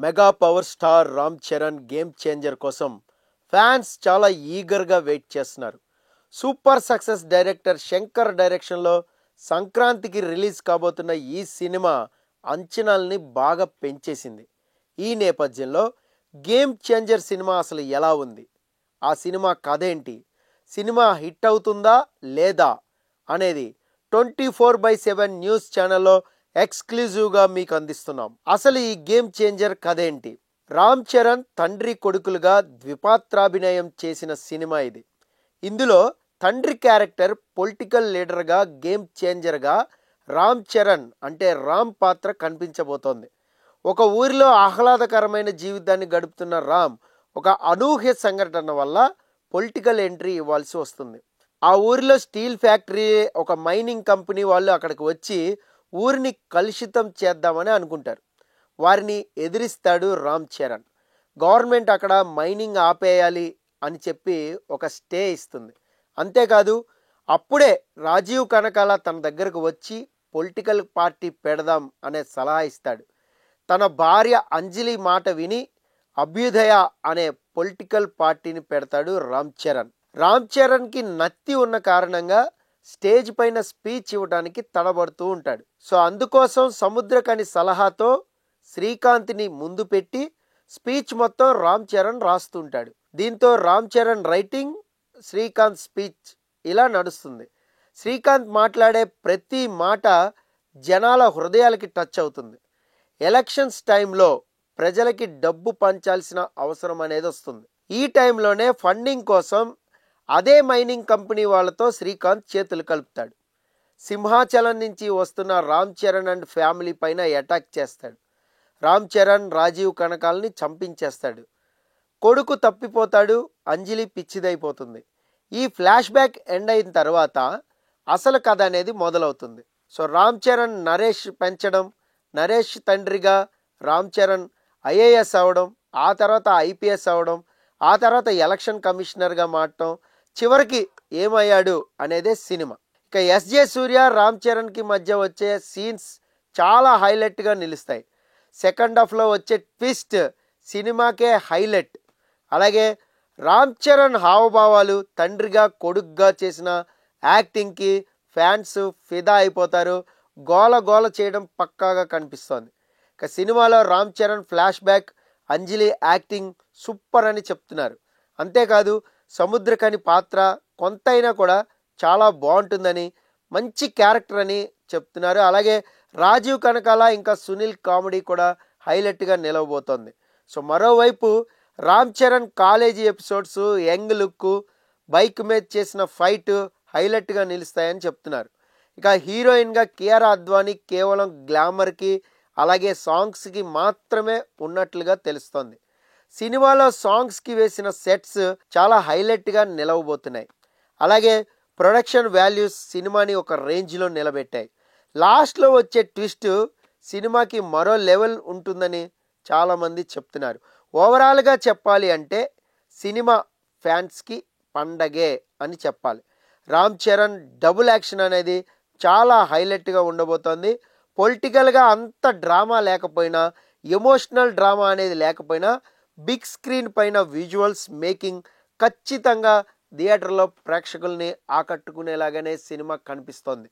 Mega power star Ram Charan game changer కోసం fans చాలా ఈగర్గా wait చేస్తున్నారు. సూపర్ సక్సెస్ డైరెక్టర్ శంకర్ డైరెక్షన్లో సంక్రాంతికి రిలీజ్ కాబోతున్న ఈ సినిమా అంచనాల్ని బాగా పెంచేసింది. ఈ నేపథ్యంలో గేమ్ చేంజర్ సినిమా అసలు ఎలా ఉంది, ఆ సినిమా కథ ఏంటి, సినిమా హిట్ అవుతుందా లేదా అనేది 24/7 న్యూస్ ఛానల్లో ఎక్స్క్లూజివ్గా మీకు అందిస్తున్నాం. అసలు ఈ గేమ్ చేంజర్ కథ ఏంటి? రామ్ చరణ్ తండ్రి కొడుకులుగా ద్విపాత్రాభినయం చేసిన సినిమా ఇది. ఇందులో తండ్రి క్యారెక్టర్ పొలిటికల్ లీడర్గా, గేమ్ చేంజర్గా రామ్ చరణ్ అంటే రామ్ పాత్ర కనిపించబోతోంది. ఒక ఊరిలో ఆహ్లాదకరమైన జీవితాన్ని గడుపుతున్న రామ్ ఒక అనూహ్య సంఘటన వల్ల పొలిటికల్ ఎంట్రీ ఇవ్వాల్సి వస్తుంది. ఆ ఊరిలో స్టీల్ ఫ్యాక్టరీ, ఒక మైనింగ్ కంపెనీ వాళ్ళు అక్కడికి వచ్చి ఊరిని కలుషితం చేద్దామని అనుకుంటారు. వారిని ఎదిరిస్తాడు రామ్ చరణ్. గవర్నమెంట్ అక్కడ మైనింగ్ ఆపేయాలి అని చెప్పి ఒక స్టే ఇస్తుంది. అంతేకాదు, అప్పుడే రాజీవ్ కనకాల తన దగ్గరకు వచ్చి పొలిటికల్ పార్టీ పెడదాం అనే సలహా ఇస్తాడు. తన భార్య అంజలి మాట విని అభ్యుదయ అనే పొలిటికల్ పార్టీని పెడతాడు రామ్ చరణ్. రామ్ చరణ్కి నత్తి ఉన్న కారణంగా స్టేజ్ పైన స్పీచ్ ఇవ్వడానికి తడబడుతూ ఉంటాడు. సో అందుకోసం సముద్రకని సలహాతో శ్రీకాంత్ని ముందు పెట్టి స్పీచ్ మొత్తం రామ్ చరణ్ రాస్తుంటాడు. దీంతో రామ్ చరణ్ రైటింగ్, శ్రీకాంత్ స్పీచ్ ఇలా నడుస్తుంది. శ్రీకాంత్ మాట్లాడే ప్రతి మాట జనాల హృదయాలకి టచ్ అవుతుంది. ఎలక్షన్స్ టైంలో ప్రజలకి డబ్బు పంచాల్సిన అవసరం అనేది వస్తుంది. ఈ టైంలోనే ఫండింగ్ కోసం అదే మైనింగ్ కంపెనీ వాళ్ళతో శ్రీకాంత్ చేతులు కలుపుతాడు. సింహాచలం నుంచి వస్తున్న రామ్ చరణ్ అండ్ ఫ్యామిలీ పైన అటాక్ చేస్తాడు. రామ్ చరణ్ రాజీవ్ కనకాల్ని చంపించేస్తాడు. కొడుకు తప్పిపోతాడు, అంజలి పిచ్చిదైపోతుంది. ఈ ఫ్లాష్ బ్యాక్ ఎండ్ అయిన తర్వాత అసలు కథ అనేది మొదలవుతుంది. సో రామ్ చరణ్ నరేష్ పెంచడం, నరేష్ తండ్రిగా రామ్ చరణ్ ఐఏఎస్ అవ్వడం, ఆ తర్వాత ఐపీఎస్ అవ్వడం, ఆ తర్వాత ఎలక్షన్ కమిషనర్గా మారటం, చివరికి ఏమయ్యాడు అనేదే సినిమా. ఇక ఎస్జే సూర్య, రామ్ చరణ్కి మధ్య వచ్చే సీన్స్ చాలా హైలైట్గా నిలుస్తాయి. సెకండ్ హాఫ్లో వచ్చే ట్విస్ట్ సినిమాకే హైలైట్. అలాగే రామ్ చరణ్ హావభావాలు, తండ్రిగా కొడుకుగా చేసిన యాక్టింగ్కి ఫ్యాన్స్ ఫిదా అయిపోతారు. గోల గోల చేయడం పక్కాగా కనిపిస్తోంది. ఇక సినిమాలో రామ్ చరణ్ ఫ్లాష్ బ్యాక్, అంజలి యాక్టింగ్ సూపర్ అని చెప్తున్నారు. అంతేకాదు, సముద్రకని పాత్ర కొంతైనా కూడా చాలా బాగుంటుందని, మంచి క్యారెక్టర్ అని చెప్తున్నారు. అలాగే రాజీవ్ కనకాల ఇంకా సునీల్ కామెడీ కూడా హైలైట్గా నిలవబోతోంది. సో మరోవైపు Ram Charan college episodes, young look, bike మీద చేసిన ఫైట్ హైలైట్గా నిలుస్తాయని చెప్తున్నారు. ఇక హీరోయిన్గా కియారా అద్వానీ కేవలం గ్లామర్కి అలాగే సాంగ్స్కి మాత్రమే ఉన్నట్లుగా తెలుస్తోంది. సినిమాలో సాంగ్స్కి వేసిన సెట్స్ చాలా హైలైట్గా నిలవబోతున్నాయి. అలాగే ప్రొడక్షన్ వాల్యూస్ సినిమాని ఒక రేంజ్లో నిలబెట్టాయి. లాస్ట్లో వచ్చే ట్విస్ట్ సినిమాకి మరో లెవెల్ ఉంటుందని చాలామంది చెప్తున్నారు. ఓవరాల్గా చెప్పాలి అంటే సినిమా ఫ్యాన్స్కి పండగే అని చెప్పాలి. రామ్ చరణ్ డబుల్ యాక్షన్ అనేది చాలా హైలైట్గా ఉండబోతోంది. పొలిటికల్గా అంత డ్రామా లేకపోయినా, ఎమోషనల్ డ్రామా అనేది లేకపోయినా, బిగ్ స్క్రీన్ పైన విజువల్స్ మేకింగ్ ఖచ్చితంగా థియేటర్లో ప్రేక్షకుల్ని ఆకట్టుకునేలాగానే సినిమా కనిపిస్తోంది.